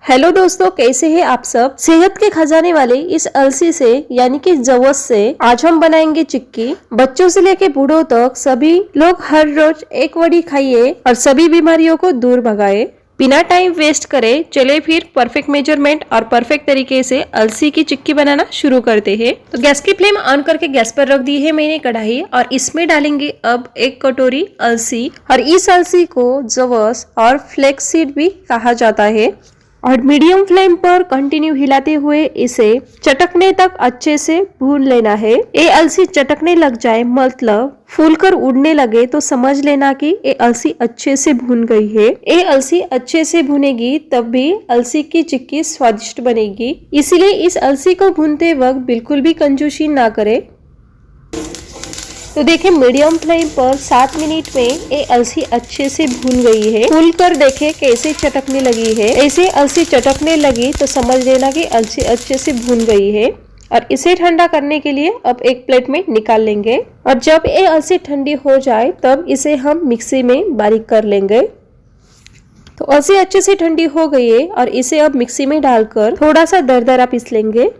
Hello दोस्तों, कैसे हैं आप सब। सेहत के खजाने वाले इस अलसी से यानी कि जवस से आज हम बनाएंगे चिक्की। बच्चों से लेके बूढ़ों तक सभी लोग हर रोज एक वड़ी खाइए और सभी बीमारियों को दूर भगाए। बिना टाइम वेस्ट करे चले फिर परफेक्ट मेजरमेंट और परफेक्ट तरीके से अलसी की चिक्की बनाना शुरू करते हैं। तो गैस की फ्लेम ऑन करके गैस पर रख दी है मैंने कढ़ाई और इसमें डालेंगे अब 1 कटोरी अलसी। और इस अलसी को जवस और फ्लेक्स सीड भी कहा जाता है। और मीडियम फ्लेम पर कंटिन्यू हिलाते हुए इसे चटकने तक अच्छे से भून लेना है। ये अलसी चटकने लग जाए मतलब फूलकर उड़ने लगे तो समझ लेना कि ये अलसी अच्छे से भून गई है। ये अलसी अच्छे से भुनेगी तब भी अलसी की चिक्की स्वादिष्ट बनेगी। इसीलिए इस अलसी को भूनते वक्त बिल्कुल भी कंजूसी ना करें। तो देखिए मीडियम फ्लेम पर 7 मिनट में ये अलसी अच्छे से भून गई है। भून कर देखे कैसे चटकने लगी है। ऐसे अलसी चटकने लगी तो समझ लेना कि अलसी अच्छे से भून गई है। और इसे ठंडा करने के लिए अब एक प्लेट में निकाल लेंगे। और जब ये अलसी ठंडी हो जाए तब इसे हम मिक्सी में बारीक कर लेंगे। तो अलसी अच्छे से ठंडी हो गई है और इसे अब मिक्सी में डालकर थोड़ा सा दरदरा पीस लेंगे।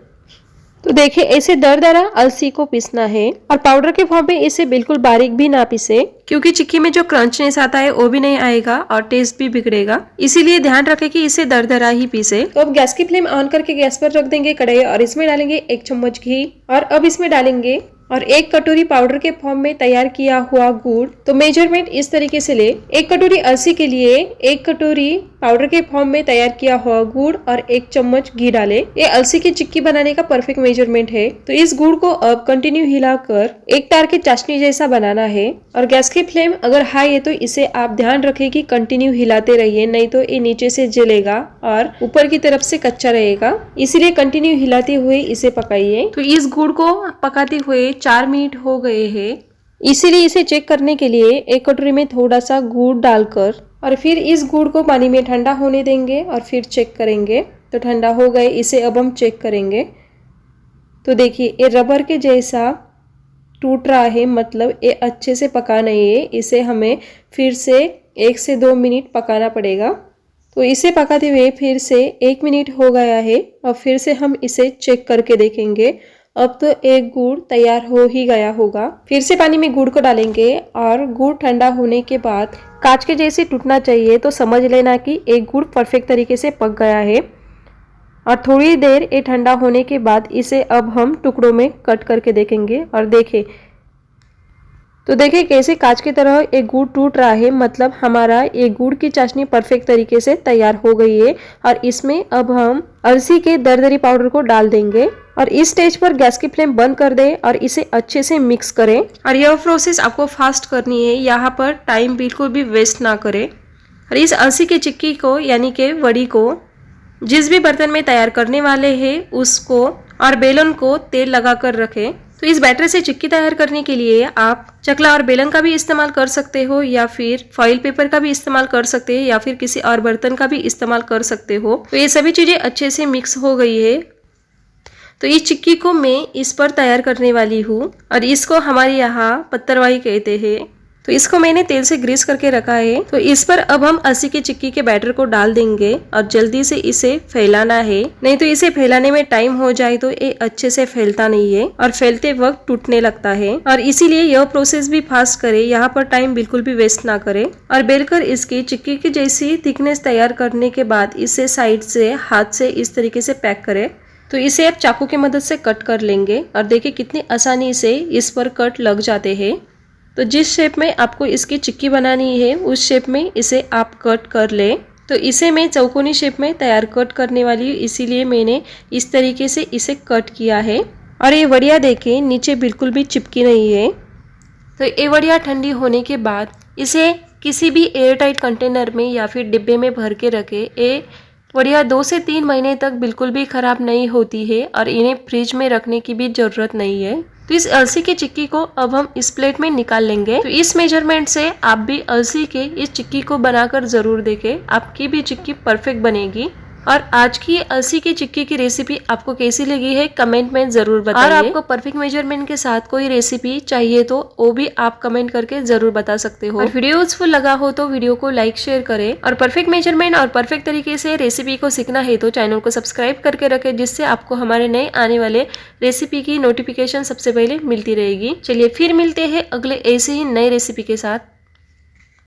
तो देखिए ऐसे दरदरा अलसी को पीसना है और पाउडर के फॉर्म में इसे बिल्कुल बारीक भी ना पीसे, क्योंकि चिक्की में जो क्रंचनेस आता है वो भी नहीं आएगा और टेस्ट भी बिगड़ेगा। इसीलिए ध्यान रखें कि इसे दरदरा ही पीसे। तो अब गैस की फ्लेम ऑन करके गैस पर रख देंगे कढ़ाई और इसमें डालेंगे 1 चम्मच घी। और अब इसमें डालेंगे और 1 कटोरी पाउडर के फॉर्म में तैयार किया हुआ गुड़। तो मेजरमेंट इस तरीके से ले, 1 कटोरी अलसी के लिए 1 कटोरी पाउडर के फॉर्म में तैयार किया हुआ गुड़ और 1 चम्मच घी डाले। ये अलसी की चिक्की बनाने का परफेक्ट मेजरमेंट है। तो इस गुड़ को अब कंटिन्यू हिलाकर एक तार की चाशनी जैसा बनाना है। और गैस की फ्लेम अगर हाई है तो इसे आप ध्यान रखें कि कंटिन्यू हिलाते रहिए, नहीं तो ये नीचे से जलेगा और ऊपर की तरफ से कच्चा रहेगा। इसीलिए कंटिन्यू हिलाते हुए इसे पकाइए। तो इस गुड़ को पकाते हुए 4 मिनट हो गए हैं। इसीलिए इसे चेक करने के लिए 1 कटोरी में थोड़ा सा गुड़ डालकर और फिर इस गुड़ को पानी में ठंडा होने देंगे और फिर चेक करेंगे। तो ठंडा हो गए, इसे अब हम चेक करेंगे। तो देखिए ये रबर के जैसा टूट रहा है, मतलब ये अच्छे से पका नहीं है। इसे हमें फिर से 1 से 2 मिनट पकाना पड़ेगा। तो इसे पकाते हुए फिर से 1 मिनट हो गया है और फिर से हम इसे चेक करके देखेंगे। अब तो एक गुड़ तैयार हो ही गया होगा। फिर से पानी में गुड़ को डालेंगे और गुड़ ठंडा होने के बाद कांच के जैसे टूटना चाहिए तो समझ लेना कि एक गुड़ परफेक्ट तरीके से पक गया है। और थोड़ी देर ये ठंडा होने के बाद इसे अब हम टुकड़ों में कट करके देखेंगे। और देखिए कैसे कांच की तरह एक गुड़ टूट रहा है, मतलब हमारा ये गुड़ की चाशनी परफेक्ट तरीके से तैयार हो गई है। और इसमें अब हम अलसी के दरदरी पाउडर को डाल देंगे और इस स्टेज पर गैस की फ्लेम बंद कर दें और इसे अच्छे से मिक्स करें। और यह प्रोसेस आपको फास्ट करनी है, यहाँ पर टाइम बिल्कुल भी वेस्ट ना करें। और इस अलसी की चिक्की को यानी कि वड़ी को जिस भी बर्तन में तैयार करने वाले हैं उसको और बेलन को तेल लगाकर रखें। तो इस बैटर से चिक्की तैयार करने के लिए आप चकला और बेलन का भी इस्तेमाल कर सकते हो या फिर फॉइल पेपर का भी इस्तेमाल कर सकते हैं या फिर किसी और बर्तन का भी इस्तेमाल कर सकते हो। तो ये सभी चीजें अच्छे से मिक्स हो गई है। तो इस चिक्की को मैं इस पर तैयार करने वाली हूँ और इसको हमारे यहाँ पत्तरवाही कहते हैं। तो इसको मैंने तेल से ग्रीस करके रखा है। तो इस पर अब हम अलसी की चिक्की के बैटर को डाल देंगे और जल्दी से इसे फैलाना है, नहीं तो इसे फैलाने में टाइम हो जाए तो ये अच्छे से फैलता नहीं है और फैलते वक्त टूटने लगता है। और इसीलिए यह प्रोसेस भी फास्ट करे, यहाँ पर टाइम बिल्कुल भी वेस्ट ना करे। और बेलकर इसकी चिक्की की जैसी थिकनेस तैयार करने के बाद इसे साइड से हाथ से इस तरीके से पैक करें। तो इसे आप चाकू की मदद से कट कर लेंगे और देखिए कितनी आसानी से इस पर कट लग जाते हैं। तो जिस शेप में आपको इसकी चिक्की बनानी है उस शेप में इसे आप कट कर लें। तो इसे मैं चौकोनी शेप में तैयार कट करने वाली हूँ, इसीलिए मैंने इस तरीके से इसे कट किया है। और ये वड़िया देखें नीचे बिल्कुल भी चिपकी नहीं है। तो ये वड़िया ठंडी होने के बाद इसे किसी भी एयर टाइट कंटेनर में या फिर डिब्बे में भर के रखें। ये वड़िया 2 से 3 महीने तक बिल्कुल भी खराब नहीं होती है और इन्हें फ्रिज में रखने की भी जरूरत नहीं है। तो इस अलसी की चिक्की को अब हम इस प्लेट में निकाल लेंगे। तो इस मेजरमेंट से आप भी अलसी के इस चिक्की को बनाकर जरूर देखें, आपकी भी चिक्की परफेक्ट बनेगी। और आज की अलसी की चिक्की की रेसिपी आपको कैसी लगी है कमेंट में जरूर बताइए। और आपको परफेक्ट मेजरमेंट के साथ कोई रेसिपी चाहिए तो वो भी आप कमेंट करके जरूर बता सकते हो। और वीडियो यूजफुल लगा हो तो वीडियो को लाइक शेयर करें। और परफेक्ट मेजरमेंट और परफेक्ट तरीके से रेसिपी को सीखना है तो चैनल को सब्सक्राइब करके रखें, जिससे आपको हमारे नए आने वाले रेसिपी की नोटिफिकेशन सबसे पहले मिलती रहेगी। चलिए फिर मिलते हैं अगले ऐसे ही नए रेसिपी के साथ।